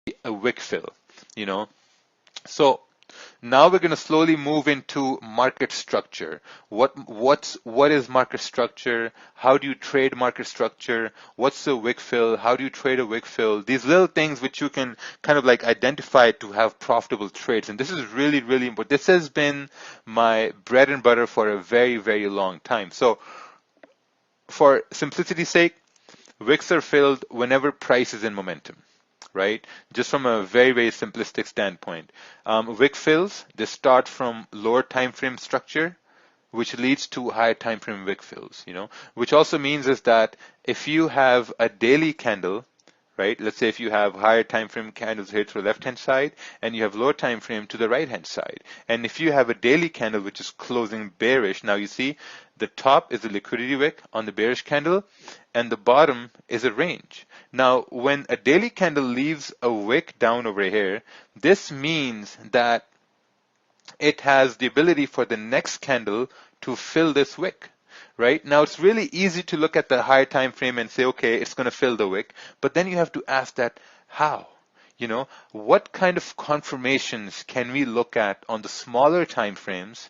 a Wickfill, you know. So now we're going to slowly move into market structure. What is market structure? How do you trade market structure? What's a Wickfill? How do you trade a Wickfill? These little things which you can kind of like identify to have profitable trades. And this is really, really important. This has been my bread and butter for a very, very long time. So for simplicity's sake, wicks are filled whenever price is in momentum, right? Just from a very, very simplistic standpoint. Wick fills, they start from lower time frame structure, which leads to higher time frame wick fills, you know, which also means is that if you have a daily candle, right? Let's say if you have higher time frame candles here to the left hand side and you have lower time frame to the right hand side. And if you have a daily candle which is closing bearish, now you see the top is a liquidity wick on the bearish candle and the bottom is a range. Now when a daily candle leaves a wick down over here, this means that it has the ability for the next candle to fill this wick. Right? Now it's really easy to look at the higher time frame and say, okay, it's going to fill the wick, but then you have to ask that how? You know, what kind of confirmations can we look at on the smaller time frames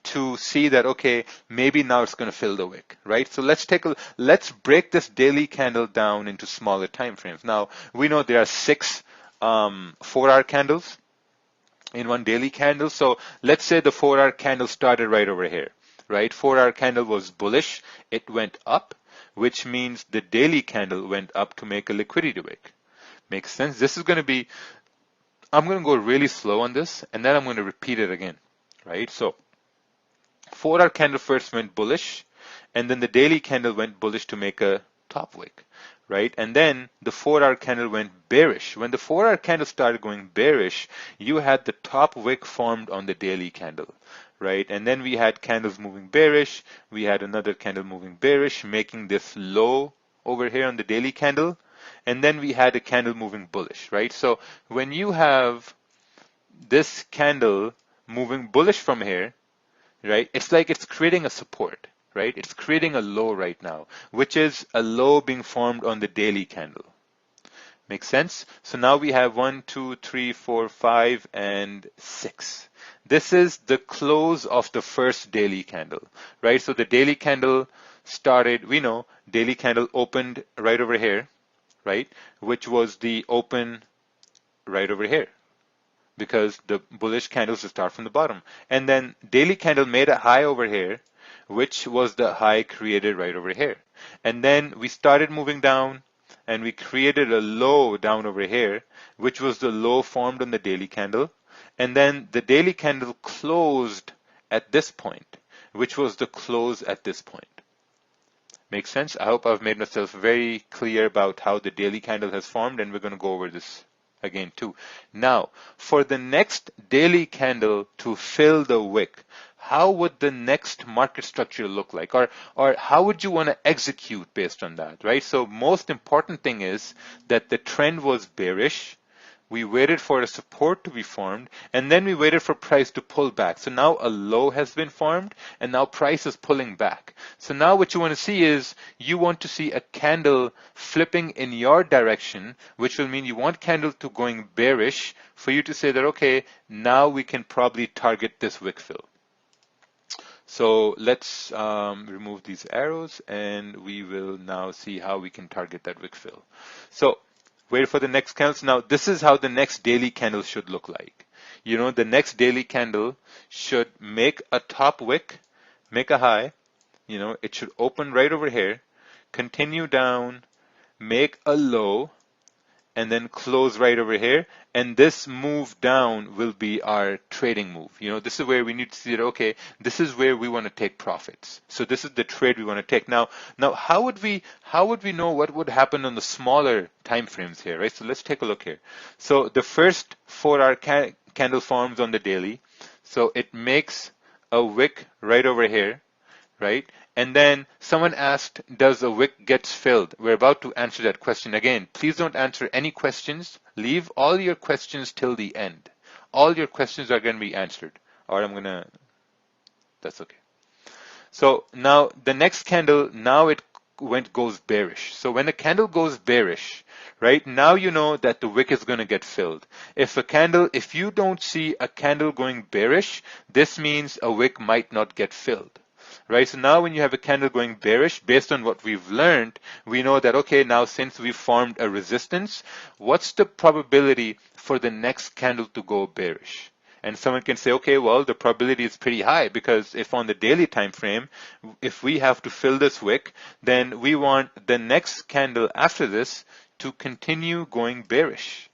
to see that, okay, maybe now it's going to fill the wick, right? So let's break this daily candle down into smaller time frames. Now we know there are 6 4-hour candles in one daily candle. So let's say the 4-hour candle started right over here. Right, 4-hour candle was bullish, it went up, which means the daily candle went up to make a liquidity wick. Makes sense? This is going to be, I'm going to go really slow on this, and then I'm going to repeat it again, right? So 4-hour candle first went bullish, and then the daily candle went bullish to make a top wick, right? And then the 4-hour candle went bearish. When the 4-hour candle started going bearish, you had the top wick formed on the daily candle. Right, and then we had candles moving bearish, we had another candle moving bearish, making this low over here on the daily candle, and then we had a candle moving bullish, right? So when you have this candle moving bullish from here, right, it's like it's creating a support, right? It's creating a low right now, which is a low being formed on the daily candle. Makes sense? So now we have 1, 2, 3, 4, 5, and 6. This is the close of the first daily candle, right? So the daily candle started, we know, daily candle opened right over here, right? Which was the open right over here because the bullish candles start from the bottom. And then daily candle made a high over here, which was the high created right over here. And then we started moving down and we created a low down over here, which was the low formed on the daily candle. And then the daily candle closed at this point, which was the close at this point. Make sense? I hope I've made myself very clear about how the daily candle has formed, and we're going to go over this again too. Now, for the next daily candle to fill the wick, how would the next market structure look like? Or how would you want to execute based on that, right? So most important thing is that the trend was bearish. We waited for a support to be formed, and then we waited for price to pull back. So now a low has been formed, and now price is pulling back. So now what you want to see is, you want to see a candle flipping in your direction, which will mean you want candle to going bearish for you to say that, okay, now we can probably target this wick fill. So let's remove these arrows, and we will now see how we can target that wick fill. So wait for the next candles. Now, this is how the next daily candle should look like. You know, the next daily candle should make a top wick, make a high. You know, it should open right over here, continue down, make a low, and then close right over here. And this move down will be our trading move. You know, this is where we need to see that, okay, this is where we want to take profits. So this is the trade we want to take. Now how would we know what would happen on the smaller time frames here, right? So let's take a look here. So the first 4-hour candle forms on the daily. So it makes a wick right over here, right? And then someone asked, does a wick gets filled? We're about to answer that question. Again, please don't answer any questions. Leave all your questions till the end. All your questions are going to be answered. Or that's okay. So now the next candle, now it goes bearish. So when a candle goes bearish, right, now you know that the wick is going to get filled. If you don't see a candle going bearish, this means a wick might not get filled. Right, so now when you have a candle going bearish, based on what we've learned, we know that, okay, now since we've formed a resistance, what's the probability for the next candle to go bearish? And someone can say, okay, well, the probability is pretty high, because if on the daily time frame, if we have to fill this wick, then we want the next candle after this to continue going bearish,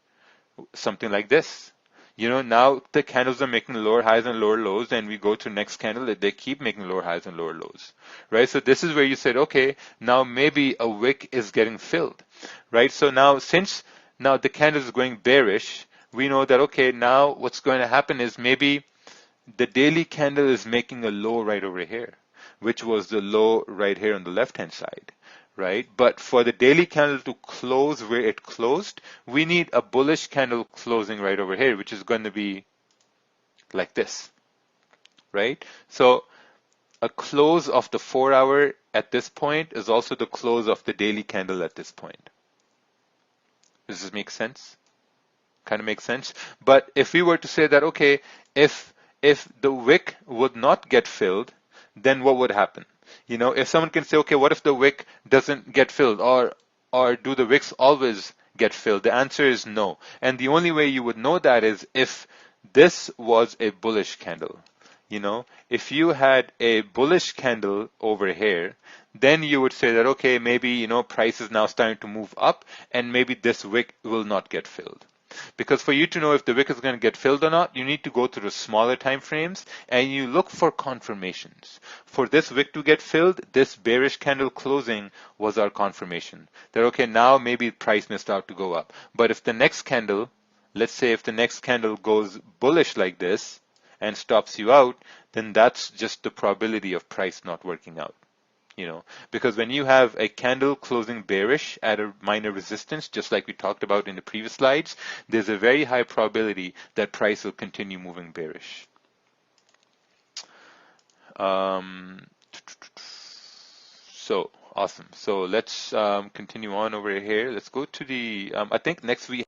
something like this. You know, now the candles are making lower highs and lower lows, and we go to next candle, they keep making lower highs and lower lows, right? So this is where you said, okay, now maybe a wick is getting filled, right? So now, since now the candle is going bearish, we know that, okay, now what's going to happen is maybe the daily candle is making a low right over here, which was the low right here on the left-hand side. Right? But for the daily candle to close where it closed, we need a bullish candle closing right over here, which is going to be like this, right? So a close of the 4 hour at this point is also the close of the daily candle at this point. Does this make sense? Kind of makes sense. But if we were to say that, okay, if the wick would not get filled, then what would happen? You know, if someone can say, okay, what if the wick doesn't get filled, or do the wicks always get filled? The answer is no. And the only way you would know that is if this was a bullish candle. You know, if you had a bullish candle over here, then you would say that, okay, maybe, you know, price is now starting to move up, and maybe this wick will not get filled. Because for you to know if the wick is going to get filled or not, you need to go to the smaller time frames and you look for confirmations. For this wick to get filled, this bearish candle closing was our confirmation. That, okay, now maybe price may start to go up. But if the next candle, let's say if the next candle goes bullish like this and stops you out, then that's just the probability of price not working out. You know, because when you have a candle closing bearish at a minor resistance, just like we talked about in the previous slides, there's a very high probability that price will continue moving bearish. So awesome. So let's continue on over here. Let's go to the, I think next we